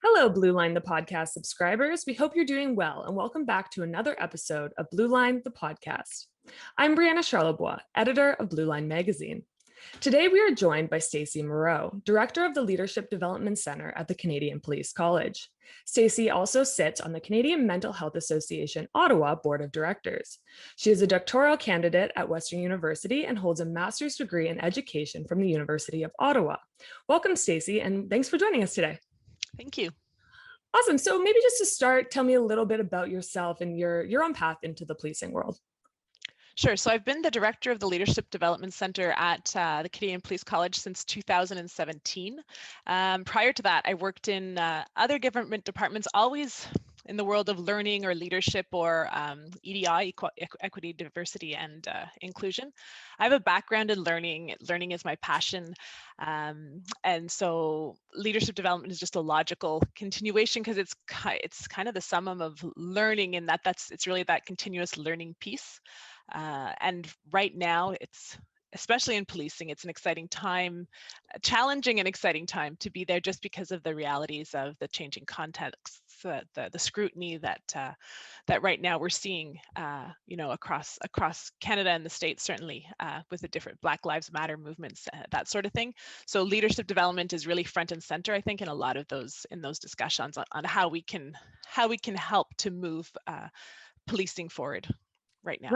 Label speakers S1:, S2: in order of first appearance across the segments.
S1: Hello, Blueline, the podcast subscribers. We hope you're doing well and welcome back to another episode of Blueline, the podcast. I'm Brieanna Charlebois, editor of Blueline magazine. Today, we are joined by Stacey Moreau, director of the Leadership Development Center at the Canadian Police College. Stacey also sits on the Canadian Mental Health Association Ottawa Board of Directors. She is a doctoral candidate at Western University and holds a master's degree in education from the University of Ottawa. Welcome, Stacey, and thanks for joining us today.
S2: Thank you.
S1: Awesome. So maybe just to start, tell me a little bit about yourself and your own path into the policing world.
S2: Sure. So I've been the director of the Leadership Development Center at the Canadian Police College since 2017. Prior to that, I worked in other government departments, always in the world of learning or leadership or EDI, equity, diversity, and inclusion. I have a background in learning. Learning is my passion. And so leadership development is just a logical continuation because it's kind of the summum of learning, and it's really that continuous learning piece. And right now, especially in policing, it's an exciting time, challenging and exciting time to be there just because of the realities of the changing contexts, the scrutiny that right now we're seeing, across Canada and the States, certainly with the different Black Lives Matter movements, that sort of thing. So leadership development is really front and center, I think, in a lot of those discussions on how we can help to move policing forward right now.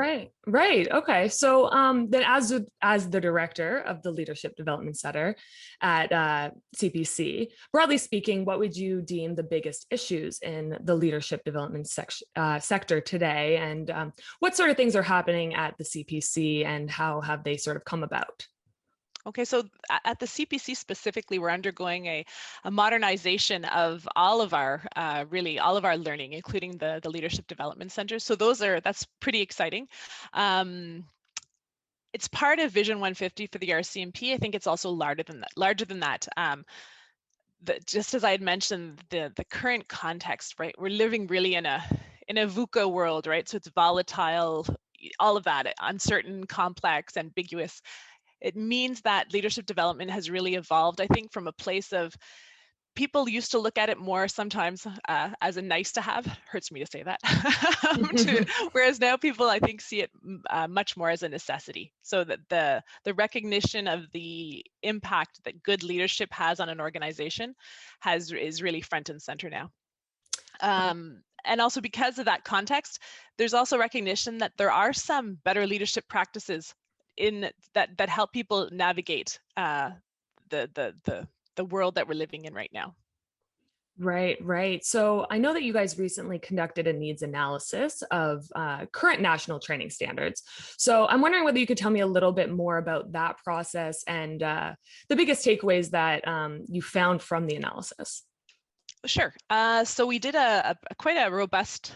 S1: Right. Okay. So then as the director of the Leadership Development Center at CPC, broadly speaking, what would you deem the biggest issues in the leadership development sector today? And what sort of things are happening at the CPC and how have they sort of come about?
S2: Okay, so at the CPC specifically, we're undergoing a modernization of all of our learning, including the Leadership Development Center. So that's pretty exciting. It's part of Vision 150 for the RCMP. I think it's also larger than that. Just as I had mentioned, the current context, right? We're living really in a VUCA world, right? So it's volatile, all of that, uncertain, complex, ambiguous. It means that leadership development has really evolved, I think, from a place of people used to look at it more sometimes as a nice to have, hurts me to say that, whereas now people, I think, see it much more as a necessity. So that the recognition of the impact that good leadership has on an organization is really front and center now. And also because of that context, there's also recognition that there are some better leadership practices that help people navigate the world that we're living in right now.
S1: Right. So I know that you guys recently conducted a needs analysis of current national training standards. So I'm wondering whether you could tell me a little bit more about that process and the biggest takeaways that you found from the analysis.
S2: Sure. So we did quite a robust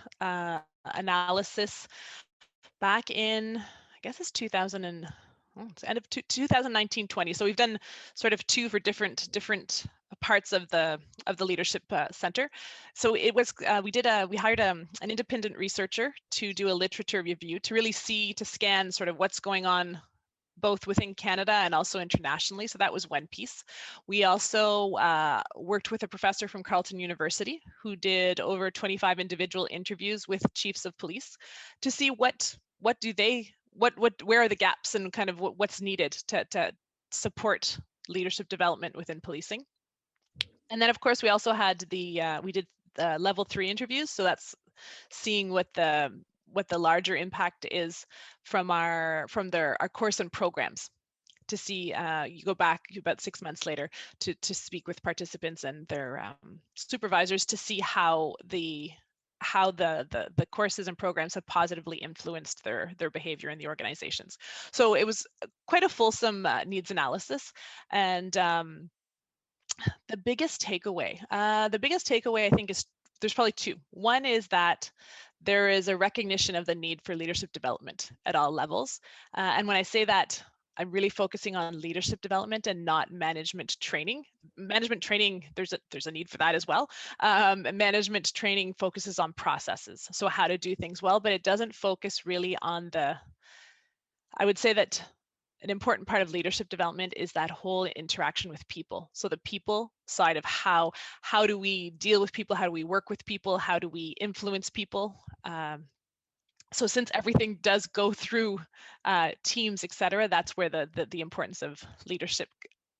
S2: analysis back in, I guess it's end of 2019-20. So we've done sort of two for different parts of the leadership center. So it was we hired an independent researcher to do a literature review to really scan sort of what's going on both within Canada and also internationally. So that was one piece. We also worked with a professor from Carleton University who did over 25 individual interviews with chiefs of police to see where are the gaps and kind of what's needed to support leadership development within policing. And then of course we also had we did the level 3 interviews. So that's seeing what the larger impact is from our course and programs, to see you go back about 6 months later to speak with participants and their supervisors to see how the courses and programs have positively influenced their behavior in the organizations. So it was quite a fulsome needs analysis. And the biggest takeaway I think is there's probably two. One is that there is a recognition of the need for leadership development at all levels. And when I say that, I'm really focusing on leadership development and not management training. Management training, there's a need for that as well. Management training focuses on processes, so how to do things well, but it doesn't focus really on I would say that an important part of leadership development is that whole interaction with people. So the people side of how do we deal with people, how do we work with people, how do we influence people. So since everything does go through teams, et cetera, that's where the importance of leadership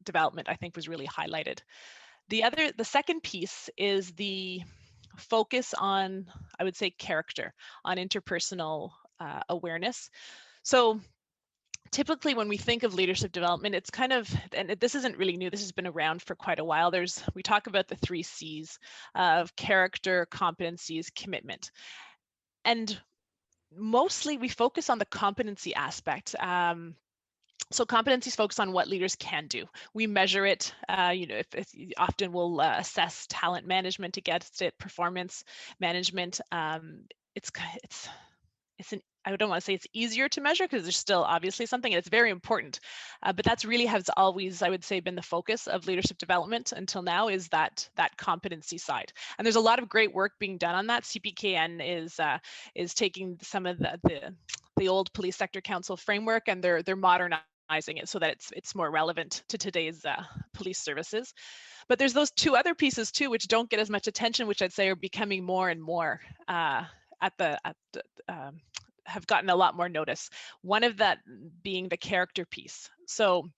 S2: development, I think, was really highlighted. The second piece is the focus on, I would say, character, on interpersonal awareness. So typically when we think of leadership development, it's kind of, and this isn't really new, this has been around for quite a while. We talk about the 3 C's of character, competencies, commitment. And mostly we focus on the competency aspect. So competencies focus on what leaders can do. We measure it, if often we'll assess talent management against it, performance management. I don't want to say it's easier to measure because there's still obviously something, and it's very important. But that's really has always, I would say, been the focus of leadership development until now, is that competency side. And there's a lot of great work being done on that. CPKN is taking some of the old police sector council framework, and they're modernizing it so that it's more relevant to today's police services. But there's those 2 other pieces too, which don't get as much attention, which I'd say are becoming more and more have gotten a lot more notice. One of that being the character piece. So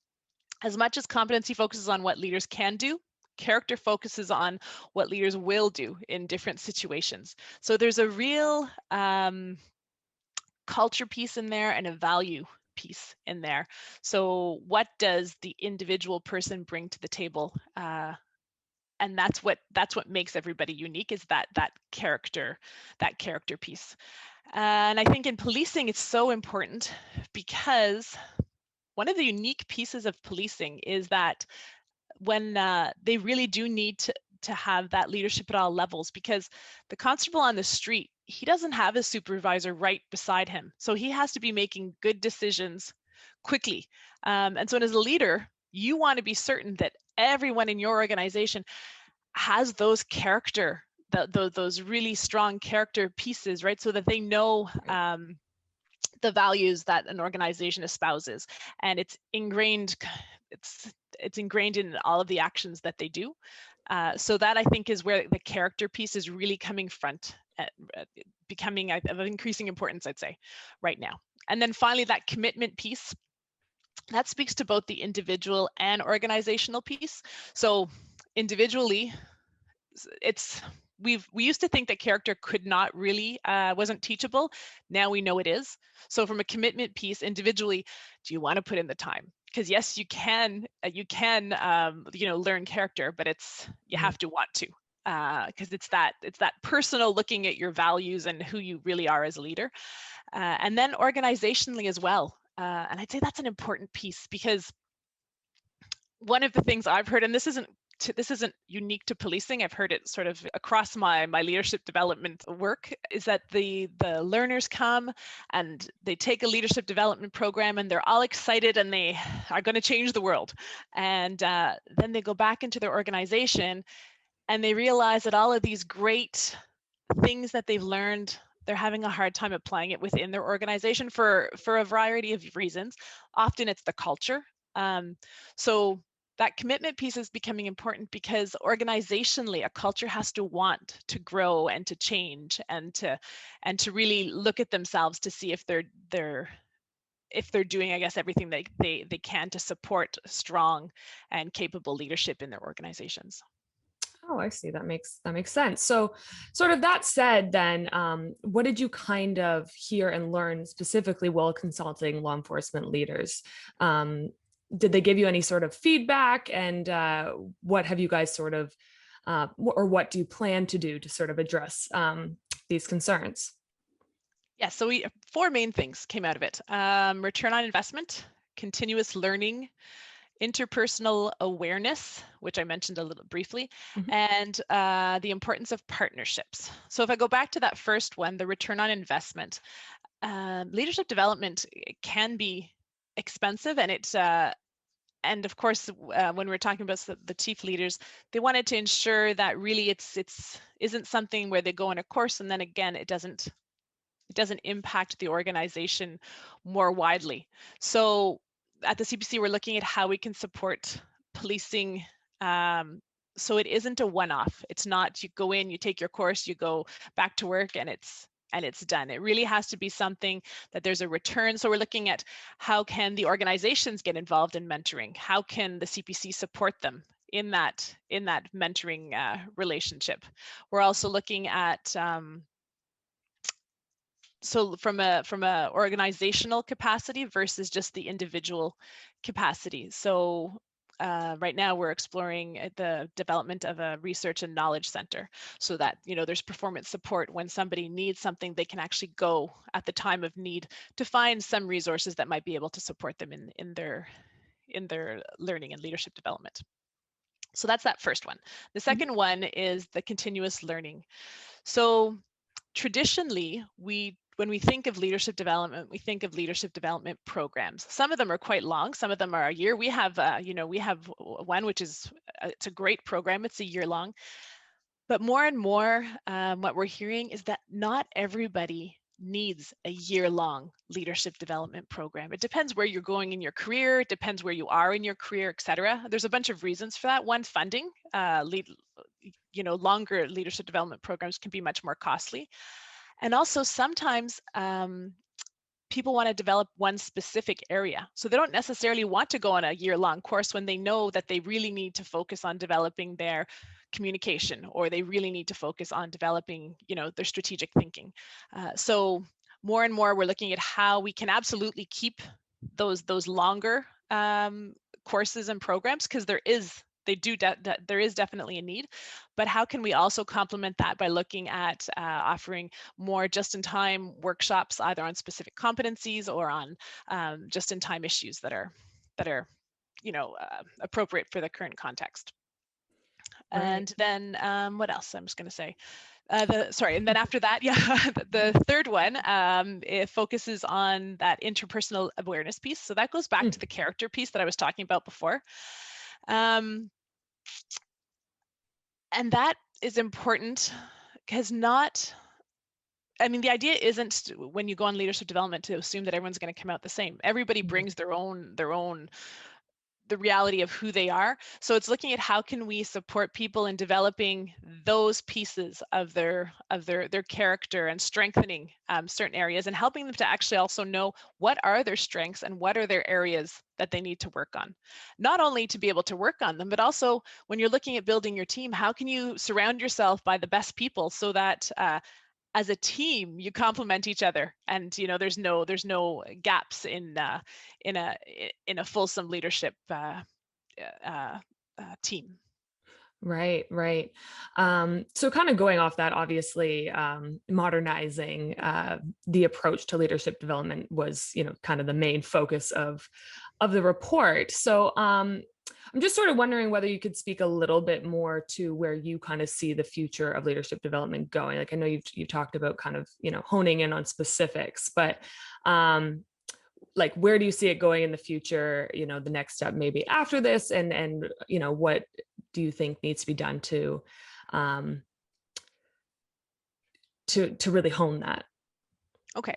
S2: as much as competency focuses on what leaders can do, character focuses on what leaders will do in different situations. So there's a real culture piece in there and a value piece in there. So what does the individual person bring to the table? And that's what makes everybody unique, is that character piece. And I think in policing, it's so important because one of the unique pieces of policing is that when they really do need to have that leadership at all levels, because the constable on the street, he doesn't have a supervisor right beside him. So he has to be making good decisions quickly. And so as a leader, you want to be certain that everyone in your organization has those those really strong character pieces, right? So that they know the values that an organization espouses, and it's ingrained in all of the actions that they do. So that, I think, is where the character piece is really coming front, becoming of increasing importance, I'd say, right now. And then finally, that commitment piece, that speaks to both the individual and organizational piece. So individually, we used to think that character could not really wasn't teachable. Now we know it is. So from a commitment piece, individually, do you want to put in the time? Because yes, you can learn character, but you have to want to, because it's that personal looking at your values and who you really are as a leader. And then organizationally as well. And I'd say that's an important piece, because one of the things I've heard, and this isn't unique to policing, I've heard it sort of across my leadership development work, is that the learners come and they take a leadership development program and they're all excited and they are going to change the world. And then they go back into their organization and they realize that all of these great things that they've learned, they're having a hard time applying it within their organization for a variety of reasons. Often it's the culture. So that commitment piece is becoming important, because organizationally, a culture has to want to grow and to change and to really look at themselves to see if they're doing, I guess, everything they can to support strong and capable leadership in their organizations.
S1: Oh, I see. That makes sense. So sort of that said, then, what did you kind of hear and learn specifically while consulting law enforcement leaders? Did they give you any sort of feedback, and what have you guys sort of, or what do you plan to do to sort of address these concerns?
S2: Yeah, so 4 main things came out of it. Return on investment, continuous learning, interpersonal awareness, which I mentioned a little briefly, and the importance of partnerships. So if I go back to that first one, the return on investment, leadership development can be expensive, and and of course, when we're talking about the chief leaders, they wanted to ensure that really it's isn't something where they go on a course and then again it doesn't impact the organization more widely. So at the CPC, we're looking at how we can support policing so it isn't a one-off. It's not you go in, you take your course, you go back to work, and it's done. It really has to be something that there's a return. So we're looking at how can the organizations get involved in mentoring? How can the CPC support them in that mentoring relationship? We're also looking at so from a organizational capacity versus just the individual capacity. So right now we're exploring the development of a research and knowledge center so that there's performance support when somebody needs something, they can actually go at the time of need to find some resources that might be able to support them in their learning and leadership development. So that's that first one. The second one is the continuous learning. So traditionally, when we think of leadership development, we think of leadership development programs. Some of them are quite long. Some of them are a year. We have, we have one which is it's a great program. It's a year long. But more and more, what we're hearing is that not everybody needs a year-long leadership development program. It depends where you're going in your career. It depends where you are in your career, et cetera. There's a bunch of reasons for that. One, funding. Longer leadership development programs can be much more costly. And also sometimes people want to develop one specific area. So they don't necessarily want to go on a year-long course when they know that they really need to focus on developing their communication, or they really need to focus on developing, their strategic thinking. So more and more, we're looking at how we can absolutely keep those longer courses and programs, because there is definitely a need, but how can we also complement that by looking at offering more just-in-time workshops, either on specific competencies or on just-in-time issues that are appropriate for the current context. Right. And then what else? I'm just going to say. And then after that, the third one, it focuses on that interpersonal awareness piece. So that goes back to the character piece that I was talking about before. And that is important because the idea isn't when you go on leadership development to assume that everyone's going to come out the same. Everybody brings their own the reality of who they are. So it's looking at how can we support people in developing those pieces of their character and strengthening certain areas, and helping them to actually also know what are their strengths and what are their areas that they need to work on. Not only to be able to work on them, but also when you're looking at building your team, how can you surround yourself by the best people so that as a team you complement each other, and there's no gaps in a fulsome leadership team.
S1: Right. So kind of going off that, obviously, modernizing the approach to leadership development was, kind of the main focus of the report. So I'm just sort of wondering whether you could speak a little bit more to where you kind of see the future of leadership development going. Like I know you've talked about kind of, honing in on specifics, but like where do you see it going in the future, the next step maybe after this, and what do you think needs to be done to really hone that?
S2: Okay.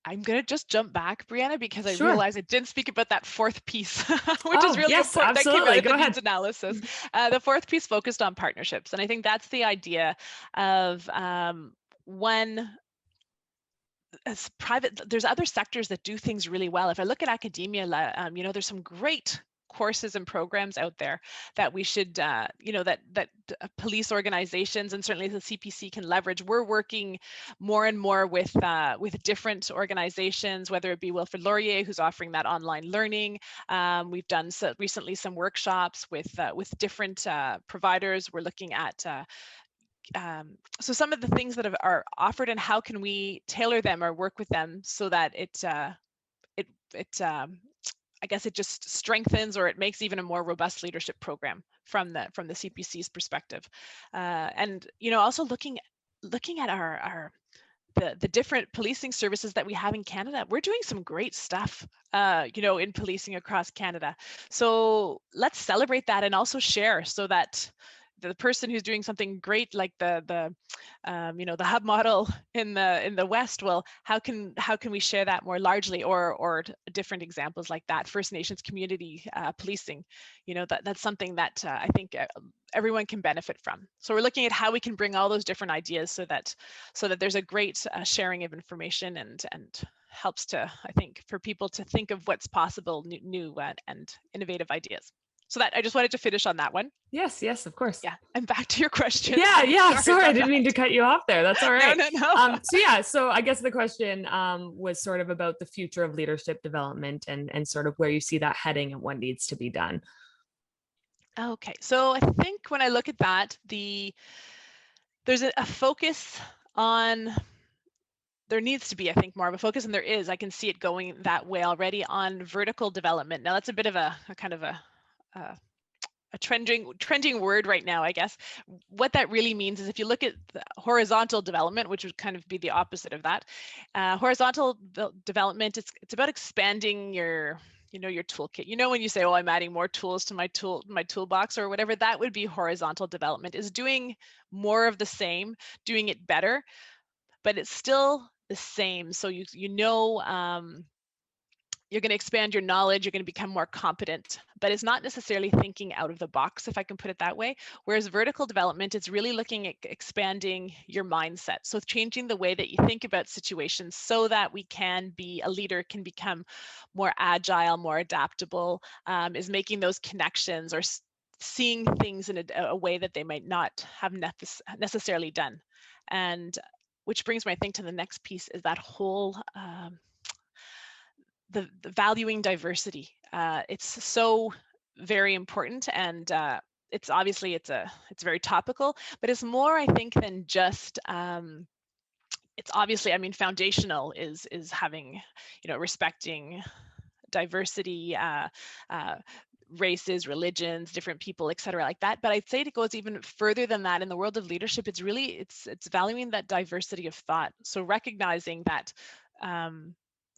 S2: I'm going to just jump back, Brieanna, because
S1: Sure.
S2: I realized I didn't speak about that fourth piece, which is really
S1: yes,
S2: important.
S1: Absolutely.
S2: That came out of the
S1: needs
S2: analysis. The fourth piece focused on partnerships. And I think that's the idea of as private, there's other sectors that do things really well. If I look at academia, there's some great courses and programs out there that we should, that police organizations and certainly the CPC can leverage. We're working more and more with different organizations, whether it be Wilfrid Laurier, who's offering that online learning. We've done recently some workshops with different providers. We're looking at so some of the things that are offered, and how can we tailor them or work with them so that I guess it just strengthens, or it makes even a more robust leadership program from the CPC's perspective. And also looking at the different policing services that we have in Canada. We're doing some great stuff, in policing across Canada. So let's celebrate that and also share, so that the person who's doing something great, like the hub model in the West, well, how can we share that more largely, or different examples like that, First Nations community policing, that's something that I think everyone can benefit from. So we're looking at how we can bring all those different ideas so that there's a great sharing of information, and helps to, I think, for people to think of what's possible, new and innovative ideas. So that I just wanted to finish on that one.
S1: Yes, of course.
S2: Yeah, and back to your question.
S1: Yeah. Sorry, I didn't mean to cut you off there. That's all right.
S2: No.
S1: So I guess the question was sort of about the future of leadership development, and sort of where you see that heading and what needs to be done.
S2: Okay, so I think when I look at that, there's a focus on, there needs to be, I think, more of a focus, and there is. I can see it going that way already, on vertical development. Now that's a bit of a kind of a trending word right now, I guess. What that really means is, if you look at the horizontal development, which would kind of be the opposite of that, horizontal development, it's about expanding your toolkit. When you say, oh, I'm adding more tools to my toolbox or whatever, that would be horizontal development, is doing more of the same, doing it better, but it's still the same. So you're going to expand your knowledge, you're going to become more competent, but it's not necessarily thinking out of the box, if I can put it that way. Whereas vertical development, it's really looking at expanding your mindset. So changing the way that you think about situations, so that a leader can become more agile, more adaptable, is making those connections, or seeing things in a way that they might not have necessarily done. And which brings me, I think, to the next piece, is that whole the valuing diversity. It's so very important, and it's obviously it's very topical, but it's more, I think, than just it's obviously, I mean, foundational is having, respecting diversity, races, religions, different people, et cetera, like that. But I'd say it goes even further than that. In the world of leadership, it's really, it's valuing that diversity of thought. So recognizing that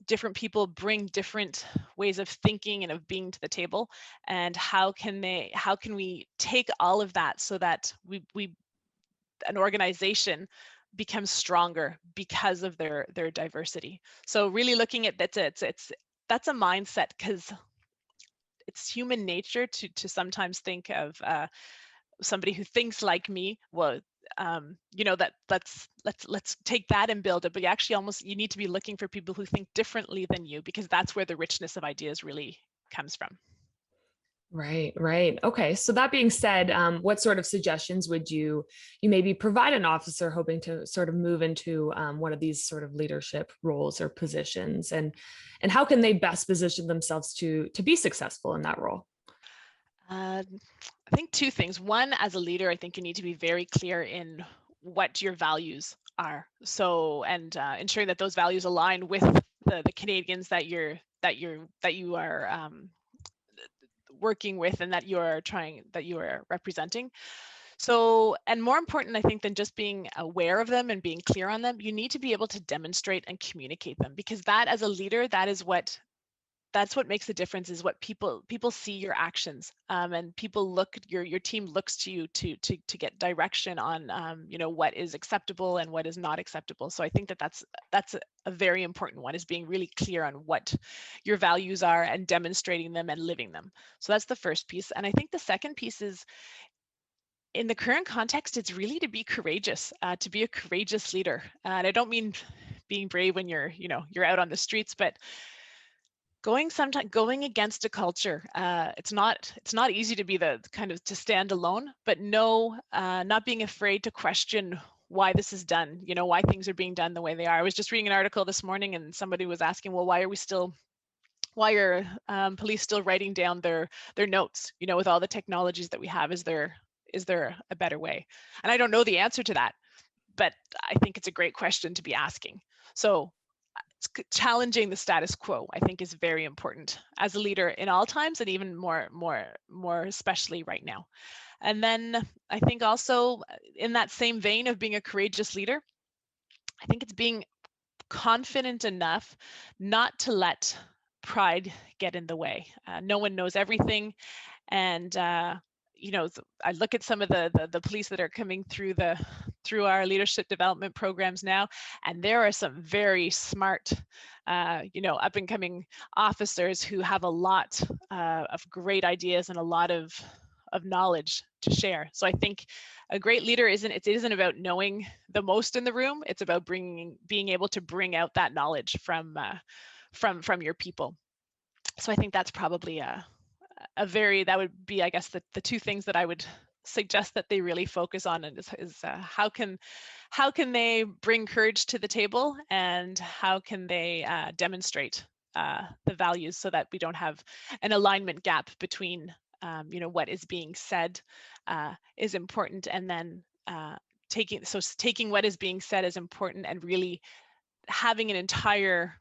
S2: different people bring different ways of thinking and of being to the table, and how can we take all of that so that an organization becomes stronger because of their diversity. So really looking at that's a mindset, because it's human nature to sometimes think of somebody who thinks like me. Well, let's take that and build it. But you need to be looking for people who think differently than you, because that's where the richness of ideas really comes from.
S1: Right. Okay. So that being said, what sort of suggestions would you maybe provide an officer hoping to sort of move into one of these sort of leadership roles or positions, and how can they best position themselves to be successful in that role?
S2: I think two things. One, as a leader, I think you need to be very clear in what your values are. So, and ensuring that those values align with the Canadians that you are working with, and that you are representing. So, and more important, I think, than just being aware of them and being clear on them, you need to be able to demonstrate and communicate them, because that, as a leader, that's what makes the difference, is what people see your actions, and your team looks to you to get direction on what is acceptable and what is not acceptable. So I think that's a very important one, is being really clear on what your values are and demonstrating them and living them. So that's the first piece. And I think the second piece is, in the current context, it's really to be courageous, to be a courageous leader. And I don't mean being brave when you're out on the streets, but going against a culture. It's not easy to be to stand alone, but not being afraid to question why this is done, why things are being done the way they are. I was just reading an article this morning, and somebody was asking, well, why are police still writing down their notes, with all the technologies that we have? Is there a better way? And I don't know the answer to that, but I think it's a great question to be asking. So challenging the status quo, I think, is very important as a leader in all times, and even more especially right now. And then I think also, in that same vein of being a courageous leader, I think it's being confident enough not to let pride get in the way. No one knows everything, and I look at some of the police that are coming through our leadership development programs now, and there are some very smart, up and coming officers who have a lot of great ideas and a lot of knowledge to share. So I think a great leader isn't about knowing the most in the room. It's about being able to bring out that knowledge from your people. So I think that's probably that would be, I guess, the two things that I would suggest that they really focus on, and is how can they bring courage to the table, and how can they demonstrate the values, so that we don't have an alignment gap between what is being said is important, and then taking what is being said as important and really having an entire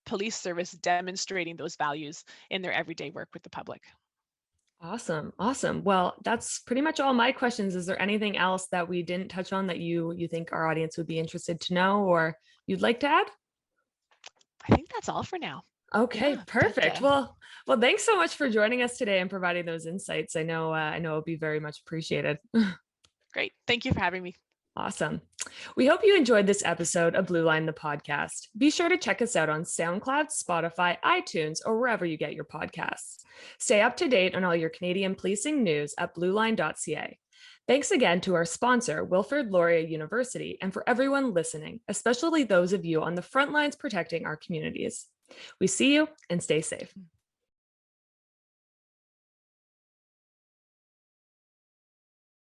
S2: police service demonstrating those values in their everyday work with the public.
S1: Awesome. Awesome. Well, that's pretty much all my questions. Is there anything else that we didn't touch on that you think our audience would be interested to know or you'd like to add?
S2: I think that's all for now.
S1: Okay,
S2: Yeah,
S1: perfect. Well, thanks so much for joining us today and providing those insights. I know it'll be very much appreciated.
S2: Great. Thank you for having me.
S1: Awesome. We hope you enjoyed this episode of Blueline, the podcast. Be sure to check us out on SoundCloud, Spotify, iTunes, or wherever you get your podcasts. Stay up to date on all your Canadian policing news at blueline.ca. Thanks again to our sponsor, Wilfrid Laurier University, and for everyone listening, especially those of you on the front lines protecting our communities. We see you, and stay safe.